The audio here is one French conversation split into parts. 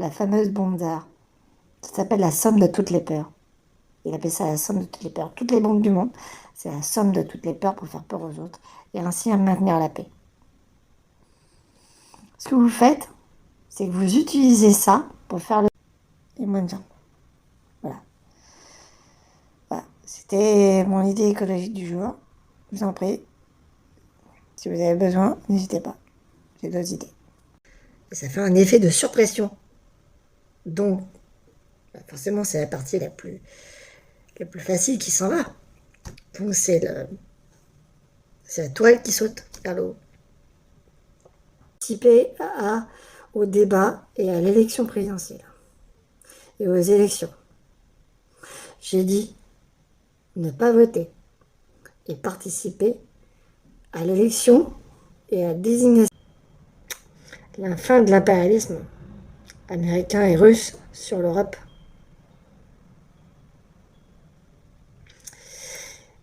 la fameuse bombe d'art. Ça s'appelle la somme de toutes les peurs. Il appelle ça la somme de toutes les peurs. Toutes les bombes du monde, c'est la somme de toutes les peurs pour faire peur aux autres et ainsi maintenir la paix. Ce que vous faites, c'est que vous utilisez ça pour faire le... Et moins de gens. Voilà. Voilà. C'était mon idée écologique du jour. Je vous en prie. Si vous avez besoin, n'hésitez pas. J'ai d'autres idées. Et ça fait un effet de surpression. Donc, forcément, c'est la partie la plus facile qui s'en va. Donc, c'est la toile qui saute vers le haut. Participer au débat et à l'élection présidentielle. Et aux élections. J'ai dit ne pas voter et participer à l'élection et à la désignation. La fin de l'impérialisme américain et russe sur l'Europe.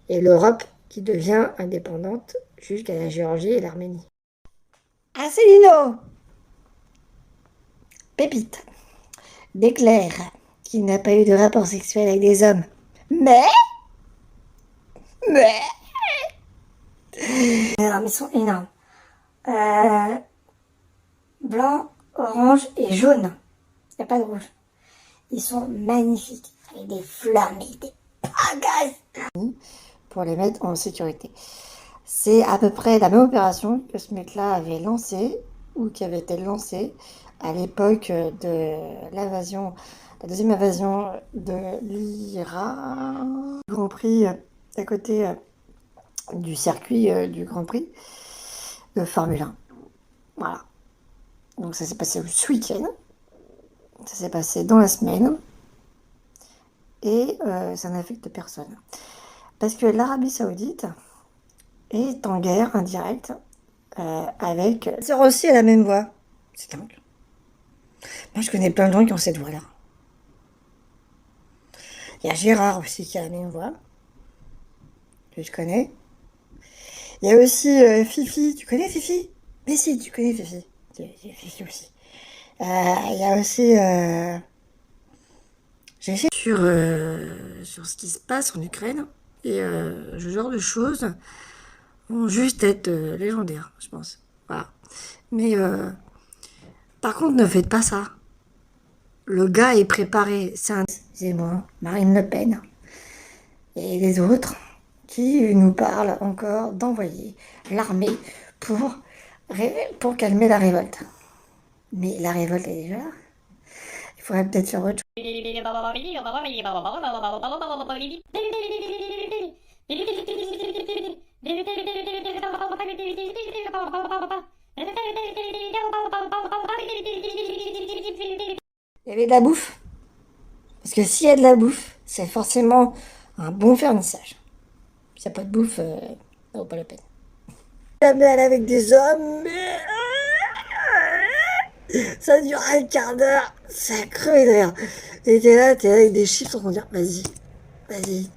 Et l'Europe qui devient indépendante jusqu'à la Géorgie et l'Arménie. Asselineau, Pépite, déclare qu'il n'a pas eu de rapport sexuel avec des hommes. Mais ils sont énormes. Blanc, orange et jaune. Il n'y a pas de rouge. Ils sont magnifiques. Avec des fleurs, mais des pagaies. Pour les mettre en sécurité. C'est à peu près la même opération que ce mec-là avait lancé, ou qui avait été lancé à l'époque de l'invasion, la deuxième invasion de l'Irak. Grand Prix à côté du circuit du Grand Prix de Formule 1. Voilà. Donc ça s'est passé ce week-end. Ça s'est passé dans la semaine. Et ça n'affecte personne. Parce que l'Arabie Saoudite est en guerre indirecte avec... C'est aussi à la même voix. C'est dingue. Moi, je connais plein de gens qui ont cette voix-là. Il y a Gérard aussi qui a la même voix. Que je connais. Il y a aussi Fifi. Tu connais Fifi? Mais si, tu connais Fifi. Fifi aussi. Il y a aussi... J'ai fait sur ce qui se passe en Ukraine. Et ce genre de choses vont juste être légendaires, je pense. Voilà. Mais par contre, ne faites pas ça. Le gars est préparé. C'est moi, Marine Le Pen et les autres qui nous parlent encore d'envoyer l'armée pour calmer la révolte. Mais la révolte est déjà là. Il faudrait peut-être faire autre chose. Il y avait de la bouffe. Parce que s'il y a de la bouffe, c'est forcément un bon vernissage. S'il n'y a pas de bouffe, ça vaut pas la peine. La belle avec des hommes, mais... ça dure un quart d'heure, ça crevait de rire. Et t'es là avec des chiffres, on va dire, vas-y, vas-y.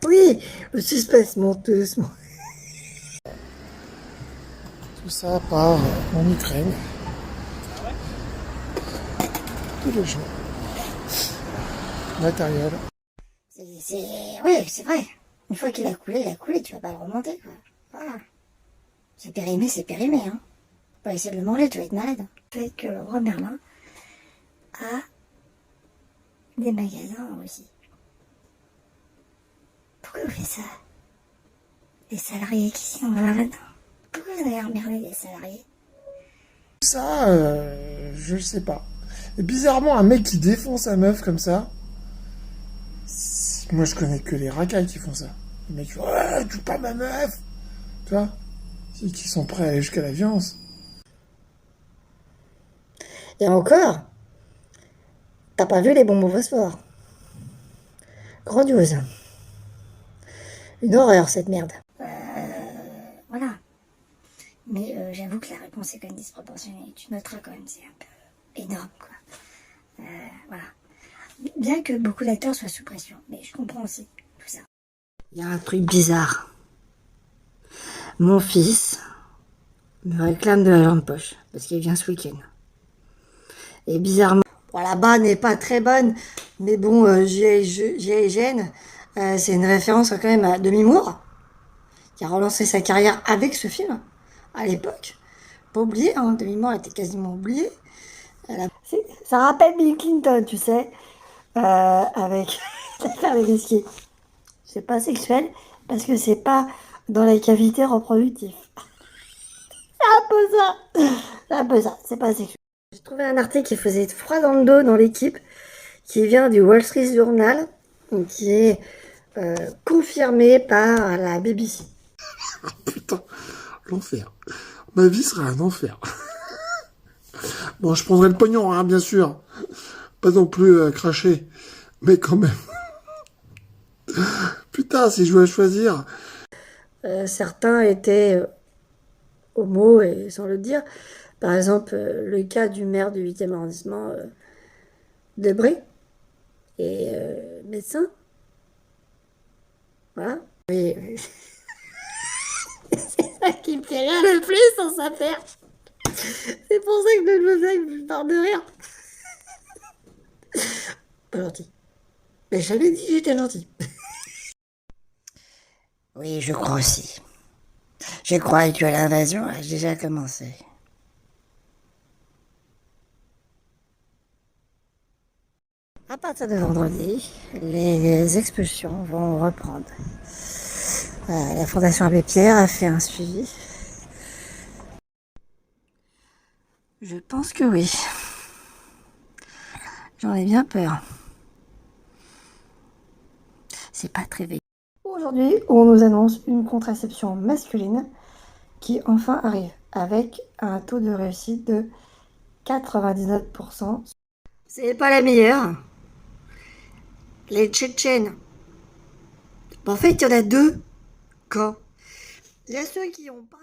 Oui, le suspense monte tout doucement. Tout ça part en Ukraine. Tous les jours. Matériel. Oui, c'est vrai. Une fois qu'il a coulé, tu vas pas le remonter, quoi. Voilà. C'est périmé, hein. Faut pas essayer de le manger, tu vas être malade. Le fait que le roi Merlin a des magasins aussi. Pourquoi vous faites ça? Les salariés qui sont dans la maintenant. Pourquoi vous avez emmerdé les salariés? Ça, je sais pas. Et bizarrement, un mec qui défonce sa meuf comme ça, moi je connais que les racailles qui font ça. Les mecs qui font ouais, tue pas ma meuf, tu vois, qui sont prêts à aller jusqu'à la violence. Et encore, t'as pas vu les bombes au phosphore? Grandiose. Une horreur cette merde. Voilà. Mais j'avoue que la réponse est quand même disproportionnée. Tu noteras quand même, c'est un peu énorme, quoi. Voilà. Bien que beaucoup d'acteurs soient sous pression, mais je comprends aussi tout ça. Il y a un truc bizarre. Mon fils me réclame de la lampe poche parce qu'il vient ce week-end. Et bizarrement, Bon, là-bas n'est pas très bonne, mais bon, G.I. Jane, c'est une référence quand même à Demi Moore, qui a relancé sa carrière avec ce film, à l'époque. Pas oublié, hein, Demi Moore était quasiment oublié. Ça rappelle Bill Clinton, tu sais, avec l'affaire des risqués. C'est pas sexuel, parce que c'est pas dans les cavités reproductives. C'est un peu ça. C'est un peu ça, c'est pas sexuel. J'ai trouvé un article qui faisait froid dans le dos dans l'équipe, qui vient du Wall Street Journal, qui est confirmé par la BBC. Putain, l'enfer. Ma vie sera un enfer. Bon, je prendrai le pognon, hein, bien sûr. Pas non plus cracher. Mais quand même. Putain, si je dois choisir. Certains étaient homo et sans le dire. Par exemple, le cas du maire du 8e arrondissement de Brie et médecin. Voilà. Oui, oui. C'est ça qui me fait rire le plus dans cette affaire. C'est pour ça que je me parle de rire. Pas gentil. Mais j'avais dit que j'étais gentil. Oui, je crois aussi. Je crois que l'invasion a déjà commencé. À partir de vendredi, les expulsions vont reprendre. La Fondation Abbé Pierre a fait un suivi. Je pense que oui. J'en ai bien peur. C'est pas très veillé. Aujourd'hui, on nous annonce une contraception masculine qui enfin arrive avec un taux de réussite de 99%. C'est pas la meilleure. Les Tchétchènes. En fait, il y en a deux cas. Il y a ceux qui ont pas